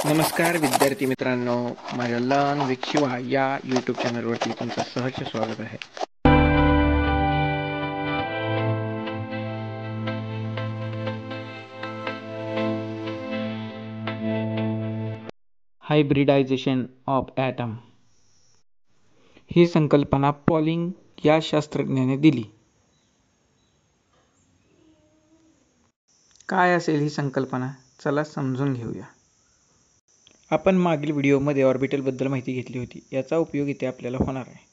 नमस्कार विद्यार्थी मित्रांनो, माझ्या लर्न विथ शिवा या यूट्यूब चॅनलवरती तुमचं सहर्ष स्वागत आहे. हायब्रिडायझेशन ऑफ ॲटम ही संकल्पना पॉलिंग या शास्त्रज्ञाने दिली. काय असेल ही संकल्पना? चला समजून घेऊया. आपण मागील व्हिडिओमध्ये ऑर्बिटलबद्दल माहिती घेतली होती. याचा उपयोग इथे आपल्याला होणार आहे.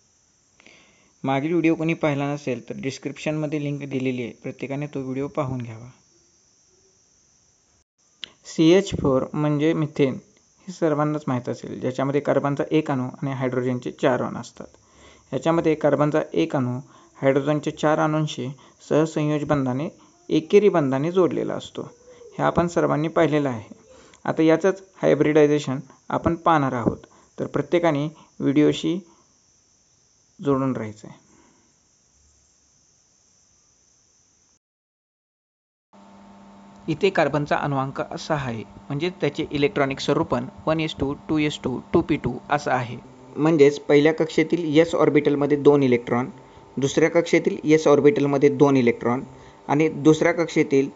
मागील व्हिडिओ कोणी पाहिला नसेल तर डिस्क्रिप्शनमध्ये लिंक दिलेली आहे, प्रत्येकाने तो व्हिडिओ पाहून घ्यावा. CH4 म्हणजे मिथेन हे सर्वांनाच माहीत असेल, ज्याच्यामध्ये कार्बनचा एक अणू आणि हायड्रोजनचे 4 अणू असतात. याच्यामध्ये कार्बनचा एक अणू हायड्रोजनच्या 4 अणूंशी सहसंयोज बंधाने एकेरी बंधाने जोडलेला असतो. हे आपण सर्वांनी पाहिलेलं आहे. आता याचंच हायब्रिडायझेशन आपण पाहणार आहोत, तर प्रत्येकाने व्हिडिओशी जोडून राहायचं आहे. इथे कार्बनचा अणुअंक असा आहे, म्हणजे त्याचे इलेक्ट्रॉनिक स्वरूपन 1s2 2s2 2p2 असं आहे. म्हणजेच पहिल्या कक्षेतील s ऑर्बिटलमध्ये 2 इलेक्ट्रॉन, दुसऱ्या कक्षेतील s ऑर्बिटलमध्ये 2 इलेक्ट्रॉन आणि दुसऱ्या कक्षेतील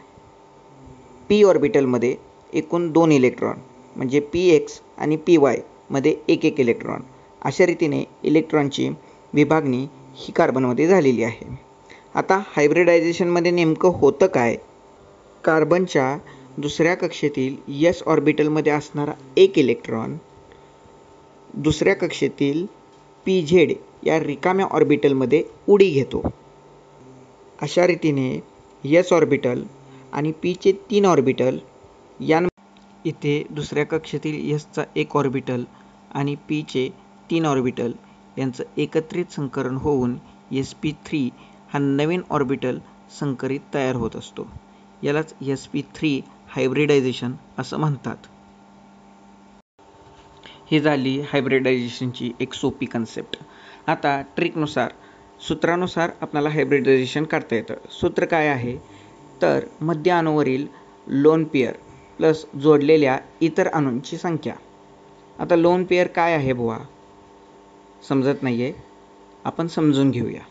p ऑर्बिटलमध्ये एकूण 2 इलेक्ट्रॉन, म्हणजे px आणि py मध्ये एक इलेक्ट्रॉन. अशा रीतीने इलेक्ट्रॉनची विभागणी ही कार्बनमध्ये झालेली आहे. आता हायब्रिडायझेशनमध्ये नेमकं होतं काय? कार्बनच्या दुसऱ्या कक्षेतील s ऑर्बिटलमध्ये असणारा एक इलेक्ट्रॉन दुसऱ्या कक्षेतील pz या रिकाम्या ऑर्बिटलमध्ये उडी घेतो. अशा रीतीने s ऑर्बिटल आणि p चे 3 ऑर्बिटल इथे दुसऱ्या कक्षेतील s चा एक ऑर्बिटल आणि p चे 3 ऑर्बिटल यांचं एकत्रित संकरण होऊन sp3 हा नवीन ऑर्बिटल संकरित तयार होत असतो. यालाच sp3 हायब्रिडायझेशन असं म्हणतात. ही झाली हायब्रिडायझेशनची एक सोपी कन्सेप्ट. आता ट्रिकनुसार, सूत्रानुसार आपल्याला हायब्रिडायझेशन करता येतं. सूत्र काय आहे? तर मध्य अणूवरील लोन पेअर प्लस जोडलेल्या इतर अणूंची संख्या. आता लोन पेअर काय आहे बुवा? समजत नाहीये, आपण समजून घेऊया.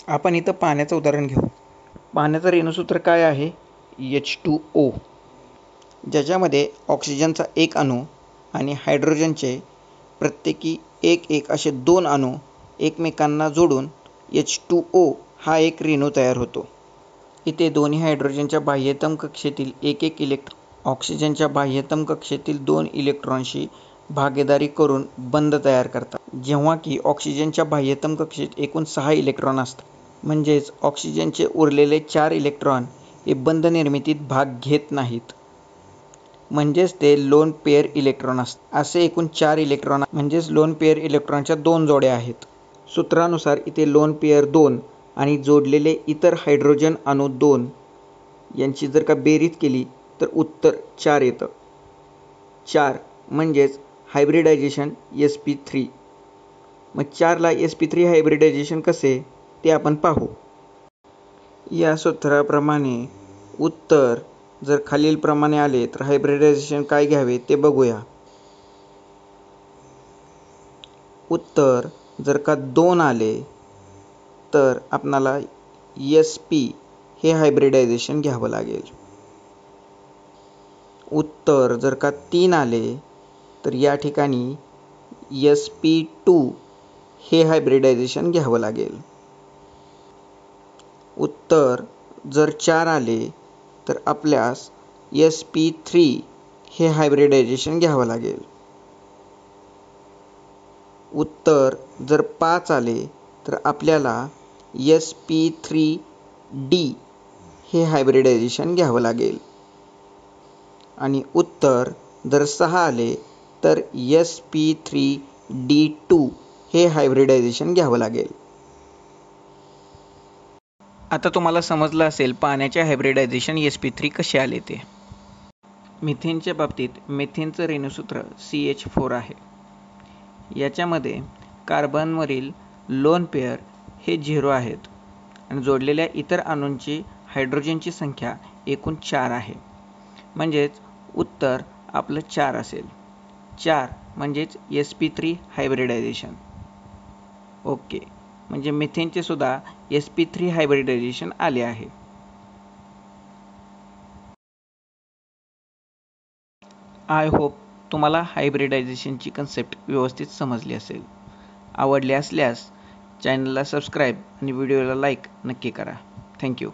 आपण इथं पाण्याचं उदाहरण घेऊ. पाण्याचं रेणुसूत्र काय आहे? H2O, ज्याच्यामध्ये ऑक्सिजनचा एक अणू आणि हायड्रोजनचे प्रत्येकी एक असे 2 अणू एकमेकांना जोडून H2O हा एक रेणू तयार होतो. इथे दोन्ही हायड्रोजनच्या बाह्यतम कक्षेतील एक इलेक्ट्रॉन ऑक्सिजनच्या बाह्यतम कक्षेतील 2 इलेक्ट्रॉनशी भागीदारी करून बंध तयार करतात. जेव्हा की ऑक्सिजनच्या बाह्यतम कक्षेत एकूण 6 इलेक्ट्रॉन असतात. म्हणजेच ऑक्सिजनचे उरलेले 4 इलेक्ट्रॉन हे बंध निर्मितीत भाग घेत नाहीत. म्हणजेच ते लोन पेअर इलेक्ट्रॉन असतात. असे एकूण 4 इलेक्ट्रॉन म्हणजेच लोन पेअर इलेक्ट्रॉनच्या 2 जोड्या आहेत. सूत्रानुसार इथे लोन पेअर 2 आणि जोडलेले इतर हायड्रोजन अणू 2 यांची जर का बेरीज केली तर उत्तर 4 येतं. 4 म्हणजेच हायब्रिडायझेशन sp3. मग 4ला sp3 हायब्रिडायझेशन कसे ते आपण पाहू. या सूत्राप्रमाणे उत्तर जर खालील प्रमाणे आले तर हायब्रिडायझेशन काय घ्यावे ते बघूया. उत्तर जर का 2 आले तर आपणाला sp हे हायब्रिडायझेशन घ्यावं लागेल. उत्तर जर का 3 आले तर या ठिकाणी sp2 हे हायब्रिडायझेशन घ्यावं लागेल. उत्तर जर 4 आले तर आपल्यास sp3 हे हायब्रिडायझेशन घ्यावं लागेल. उत्तर जर 5 आले तर आपल्याला sp3d हे हायब्रिडायझेशन घ्यावं लागेल. आणि उत्तर जर 6 आले तर sp3d2 हे हायब्रिडायझेशन घ्यावं लागेल. आता तुम्हाला समजलं असेल पाण्याचे हायब्रिडायझेशन sp3 कसे आले ते. मिथेनच्या बाबतीत मिथेनचं रेणुसूत्र CH4 आहे. याच्यामध्ये कार्बनवरील लोन पेअर हे 0 आहेत आणि जोडलेल्या इतर अणूंची हायड्रोजनची संख्या एकूण 4 आहे. म्हणजेच उत्तर आपलं 4 असेल. 4 म्हणजेच sp3 हायब्रिडायझेशन. ओके, म्हणजे मिथेनचे सुद्धा sp3 हायब्रिडायझेशन आले आहे. आय होप तुम्हाला हायब्रिडायझेशनची कन्सेप्ट व्यवस्थित समजली असेल. आवडले असल्यास चॅनलला सबस्क्राईब आणि व्हिडिओला लाईक नक्की करा. थँक्यू.